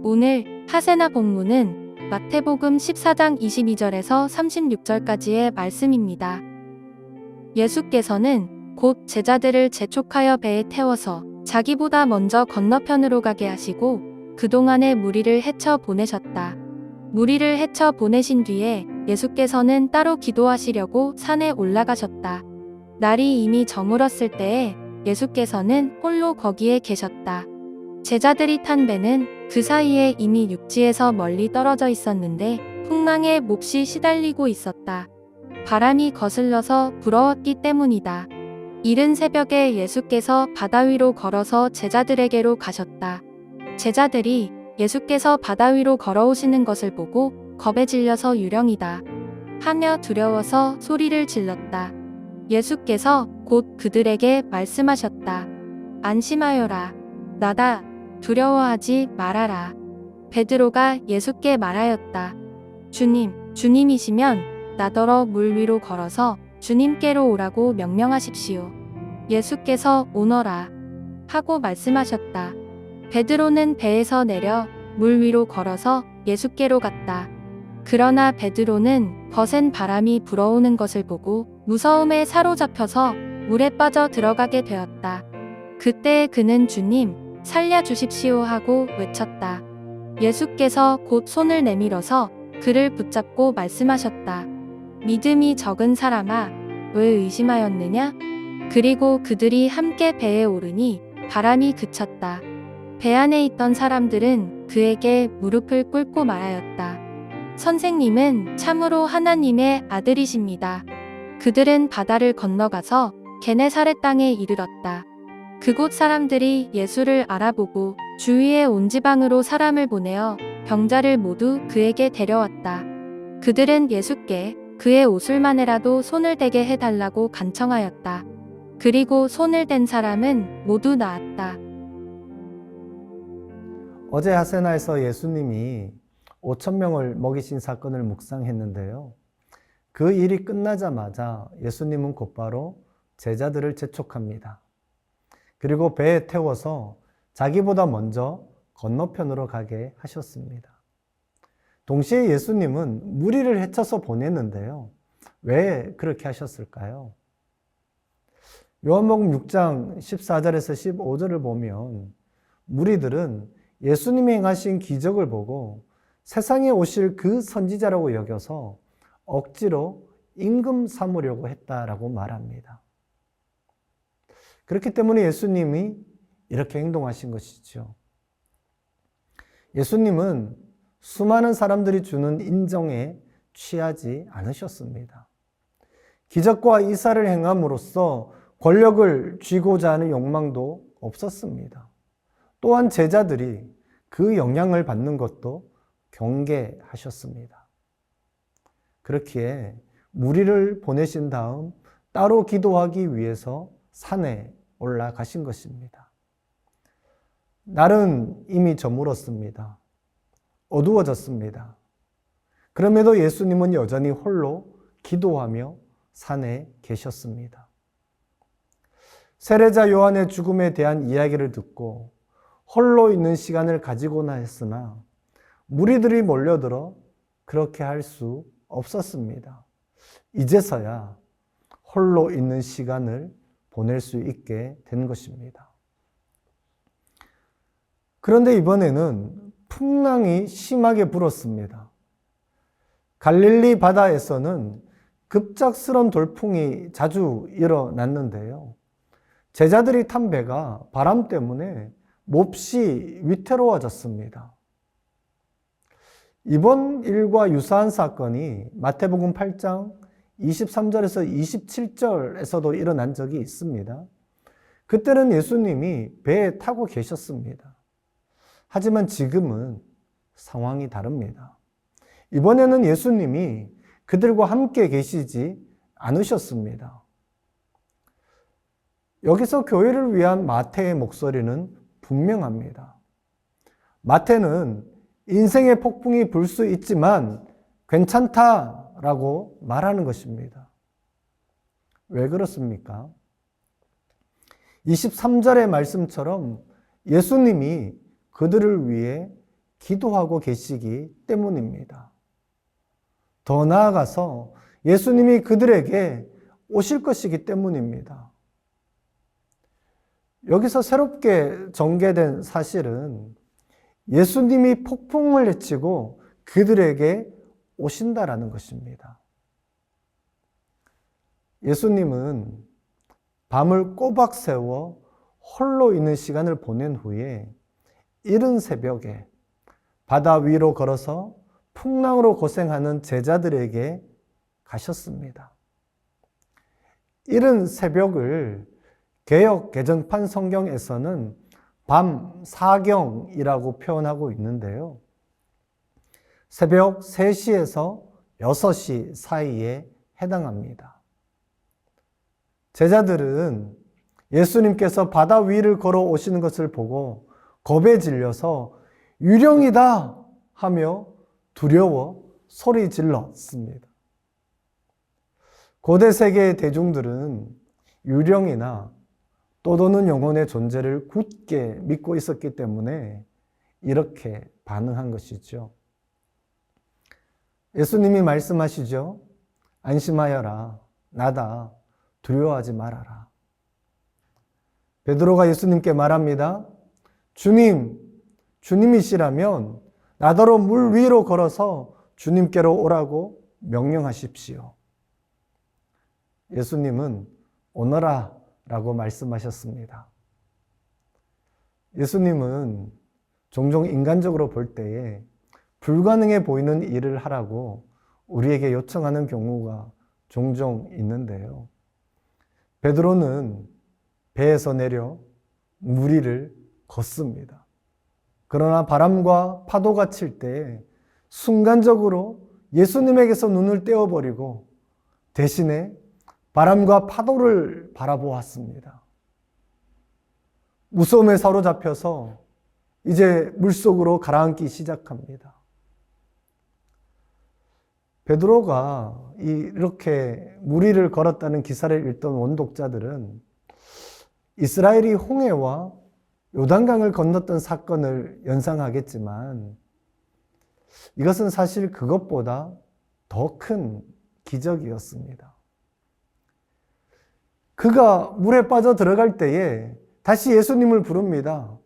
오늘 하세나 본문은 마태복음 14장 22절에서 36절까지의 말씀입니다. 예수께서는 곧 제자들을 재촉하여 배에 태워서 자기보다 먼저 건너편으로 가게 하시고 그동안에 무리를 헤쳐 보내셨다. 무리를 헤쳐 보내신 뒤에 예수께서는 따로 기도하시려고 산에 올라가셨다. 날이 이미 저물었을 때에 예수께서는 홀로 거기에 계셨다. 제자들이 탄 배는 그 사이에 이미 육지에서 멀리 떨어져 있었는데 풍랑에 몹시 시달리고 있었다. 바람이 거슬러서 불어왔기 때문이다. 이른 새벽에 예수께서 바다 위로 걸어서 제자들에게로 가셨다. 제자들이 예수께서 바다 위로 걸어오시는 것을 보고 겁에 질려서 유령이다 하며 두려워서 소리를 질렀다. 예수께서 곧 그들에게 말씀하셨다. 안심하여라. 나다. 두려워하지 말아라. 베드로가 예수께 말하였다. 주님, 주님이시면 나더러 물 위로 걸어서 주님께로 오라고 명령하십시오. 예수께서 오너라 하고 말씀하셨다. 베드로는 배에서 내려 물 위로 걸어서 예수께로 갔다. 그러나 베드로는 거센 바람이 불어오는 것을 보고 무서움에 사로잡혀서 물에 빠져 들어가게 되었다. 그때 그는 주님, 살려주십시오 하고 외쳤다. 예수께서 곧 손을 내밀어서 그를 붙잡고 말씀하셨다. 믿음이 적은 사람아, 왜 의심하였느냐? 그리고 그들이 함께 배에 오르니 바람이 그쳤다. 배 안에 있던 사람들은 그에게 무릎을 꿇고 말하였다. 선생님은 참으로 하나님의 아들이십니다. 그들은 바다를 건너가서 게네사렛 땅에 이르렀다. 그곳 사람들이 예수를 알아보고 주위의 온 지방으로 사람을 보내어 병자를 모두 그에게 데려왔다. 그들은 예수께 그의 옷을만이라도 손을 대게 해달라고 간청하였다. 그리고 손을 댄 사람은 모두 나았다. 어제 하세나에서 예수님이 5,000명을 먹이신 사건을 묵상했는데요. 그 일이 끝나자마자 예수님은 곧바로 제자들을 재촉합니다. 그리고 배에 태워서 자기보다 먼저 건너편으로 가게 하셨습니다. 동시에 예수님은 무리를 헤쳐서 보냈는데요. 왜 그렇게 하셨을까요? 요한복음 6장 14절에서 15절을 보면 무리들은 예수님이 행하신 기적을 보고 세상에 오실 그 선지자라고 여겨서 억지로 임금 삼으려고 했다라고 말합니다. 그렇기 때문에 예수님이 이렇게 행동하신 것이죠. 예수님은 수많은 사람들이 주는 인정에 취하지 않으셨습니다. 기적과 이사를 행함으로써 권력을 쥐고자 하는 욕망도 없었습니다. 또한 제자들이 그 영향을 받는 것도 경계하셨습니다. 그렇기에 무리를 보내신 다음 따로 기도하기 위해서 산에 올라가신 것입니다. 날은 이미 저물었습니다. 어두워졌습니다. 그럼에도 예수님은 여전히 홀로 기도하며 산에 계셨습니다. 세례자 요한의 죽음에 대한 이야기를 듣고 홀로 있는 시간을 가지고나 했으나 무리들이 몰려들어 그렇게 할 수 없었습니다. 이제서야 홀로 있는 시간을 보낼 수 있게 된 것입니다. 그런데 이번에는 풍랑이 심하게 불었습니다. 갈릴리 바다에서는 급작스런 돌풍이 자주 일어났는데요. 제자들이 탄 배가 바람 때문에 몹시 위태로워졌습니다. 이번 일과 유사한 사건이 마태복음 8장 23절에서 27절에서도 일어난 적이 있습니다. 그때는 예수님이 배에 타고 계셨습니다. 하지만 지금은 상황이 다릅니다. 이번에는 예수님이 그들과 함께 계시지 않으셨습니다. 여기서 교회를 위한 마태의 목소리는 분명합니다. 마태는 인생의 폭풍이 불 수 있지만 괜찮다라고 말하는 것입니다. 왜 그렇습니까? 23절의 말씀처럼 예수님이 그들을 위해 기도하고 계시기 때문입니다. 더 나아가서 예수님이 그들에게 오실 것이기 때문입니다. 여기서 새롭게 전개된 사실은 예수님이 폭풍을 헤치고 그들에게 오신다라는 것입니다. 예수님은 밤을 꼬박 새워 홀로 있는 시간을 보낸 후에 이른 새벽에 바다 위로 걸어서 풍랑으로 고생하는 제자들에게 가셨습니다. 이른 새벽을 개역 개정판 성경에서는 밤 사경이라고 표현하고 있는데요. 새벽 3시에서 6시 사이에 해당합니다. 제자들은 예수님께서 바다 위를 걸어오시는 것을 보고 겁에 질려서 유령이다 하며 두려워 소리 질렀습니다. 고대 세계의 대중들은 유령이나 떠도는 영혼의 존재를 굳게 믿고 있었기 때문에 이렇게 반응한 것이죠. 예수님이 말씀하시죠. 안심하여라. 나다. 두려워하지 말아라. 베드로가 예수님께 말합니다. 주님, 주님이시라면 나더러 물 위로 걸어서 주님께로 오라고 명령하십시오. 예수님은 오너라 라고 말씀하셨습니다. 예수님은 종종 인간적으로 볼 때에 불가능해 보이는 일을 하라고 우리에게 요청하는 경우가 종종 있는데요. 베드로는 배에서 내려 물 위를 걷습니다. 그러나 바람과 파도가 칠 때 순간적으로 예수님에게서 눈을 떼어버리고 대신에 바람과 파도를 바라보았습니다. 무서움에 사로잡혀서 이제 물속으로 가라앉기 시작합니다. 베드로가 이렇게 물 위를 걸었다는 기사를 읽던 원독자들은 이스라엘이 홍해와 요단강을 건넜던 사건을 연상하겠지만 이것은 사실 그것보다 더 큰 기적이었습니다. 그가 물에 빠져 들어갈 때에 다시 예수님을 부릅니다.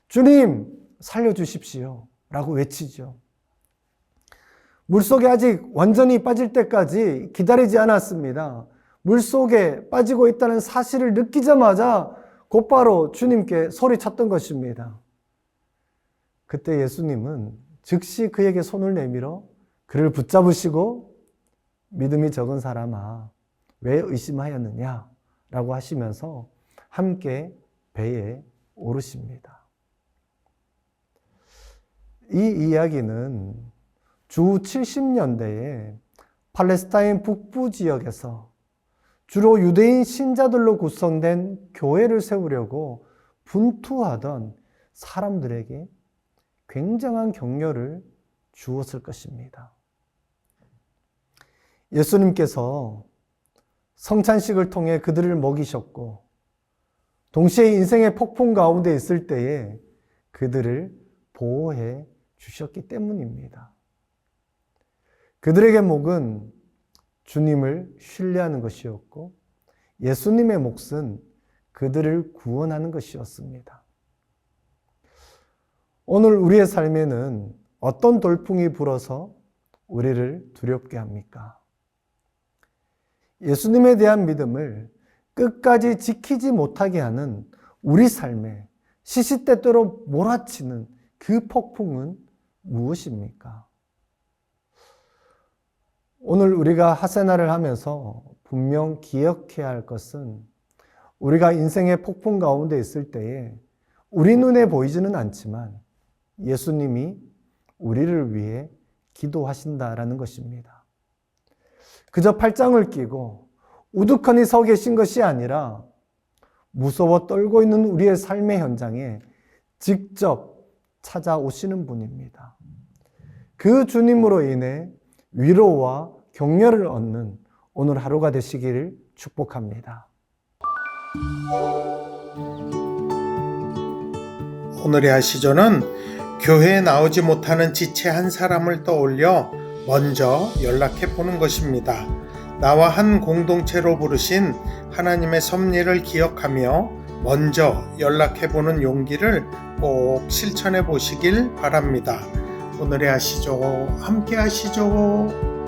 주님, 살려주십시오. 라고 외치죠. 물속에 아직 완전히 빠질 때까지 기다리지 않았습니다. 물속에 빠지고 있다는 사실을 느끼자마자 곧바로 주님께 소리쳤던 것입니다. 그때 예수님은 즉시 그에게 손을 내밀어 그를 붙잡으시고 믿음이 적은 사람아, 왜 의심하였느냐? 라고 하시면서 함께 배에 오르십니다. 이 이야기는 주 70년대에 팔레스타인 북부 지역에서 주로 유대인 신자들로 구성된 교회를 세우려고 분투하던 사람들에게 굉장한 격려를 주었을 것입니다. 예수님께서 성찬식을 통해 그들을 먹이셨고 동시에 인생의 폭풍 가운데 있을 때에 그들을 보호해 주셨기 때문입니다. 그들에게 목은 주님을 신뢰하는 것이었고 예수님의 몫은 그들을 구원하는 것이었습니다. 오늘 우리의 삶에는 어떤 돌풍이 불어서 우리를 두렵게 합니까? 예수님에 대한 믿음을 끝까지 지키지 못하게 하는 우리 삶에 시시때때로 몰아치는 그 폭풍은 무엇입니까? 오늘 우리가 하세나를 하면서 분명 기억해야 할 것은 우리가 인생의 폭풍 가운데 있을 때에 우리 눈에 보이지는 않지만 예수님이 우리를 위해 기도하신다라는 것입니다. 그저 팔짱을 끼고 우두커니 서 계신 것이 아니라 무서워 떨고 있는 우리의 삶의 현장에 직접 찾아오시는 분입니다. 그 주님으로 인해 위로와 격려를 얻는 오늘 하루가 되시기를 축복합니다. 오늘의 하시조는 교회에 나오지 못하는 지체 한 사람을 떠올려 먼저 연락해 보는 것입니다. 나와 한 공동체로 부르신 하나님의 섭리를 기억하며 먼저 연락해 보는 용기를 꼭 실천해 보시길 바랍니다. 오늘의 하시조 함께 하시죠.